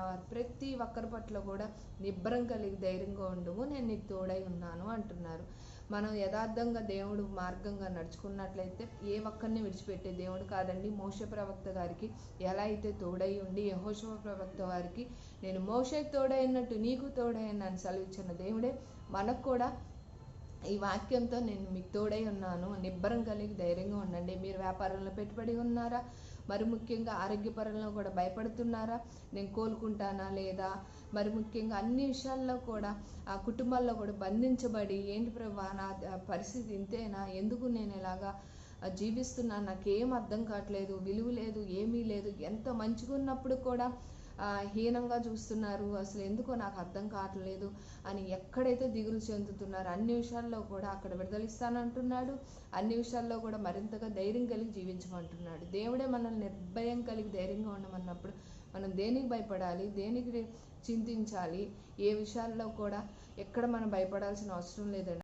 వారు ప్రతి ఒక్కరి పట్ల కూడా నిబ్బరం కలిగి ధైర్యంగా ఉండవు, నేను నీకు తోడై ఉన్నాను అంటున్నారు. మనం యథార్థంగా దేవుడు మార్గంగా నడుచుకున్నట్లయితే ఏ ఒక్కరిని విడిచిపెట్టే దేవుడు కాదండి. మోషే ప్రవక్త గారికి ఎలా అయితే తోడై ఉండి యెహోషువ ప్రవక్త వారికి నేను మోషేకి తోడైనట్టు నీకు తోడైనాను సెలవిచ్చిన దేవుడే మనకు కూడా ఈ వాక్యంతో నేను మీకు తోడై ఉన్నాను, నిబ్బరం కలిగి ధైర్యంగా ఉండండి. మీరు వ్యాపారంలో పెట్టుబడి ఉన్నారా? మరి ముఖ్యంగా ఆరోగ్యపరంలో కూడా భయపడుతున్నారా? నేను కోలుకుంటానా లేదా? మరి ముఖ్యంగా అన్ని విషయాల్లో కూడా ఆ కుటుంబాల్లో కూడా బంధించబడి ఏంటి ప్రభా నా పరిస్థితి ఇంతేనా, ఎందుకు నేను ఇలాగా జీవిస్తున్నాను, నాకేం అర్థం కావట్లేదు, విలువ లేదు, ఏమీ లేదు, ఎంత మంచిగా ఉన్నప్పుడు కూడా హీనంగా చూస్తున్నారు, అసలు ఎందుకో నాకు అర్థం కావట్లేదు అని ఎక్కడైతే దిగులు చెందుతున్నారో అన్ని విషయాల్లో కూడా అక్కడ విడుదలిస్తానంటున్నాడు. అన్ని విషయాల్లో కూడా మరింతగా ధైర్యం కలిగి జీవించమంటున్నాడు. దేవుడే మనల్ని నిర్భయం కలిగి ధైర్యంగా ఉండమన్నప్పుడు మనం దేనికి భయపడాలి, దేనికి చింతించాలి, ఏ విషయాల్లో కూడా ఎక్కడ మనం భయపడాల్సిన అవసరం లేదండి.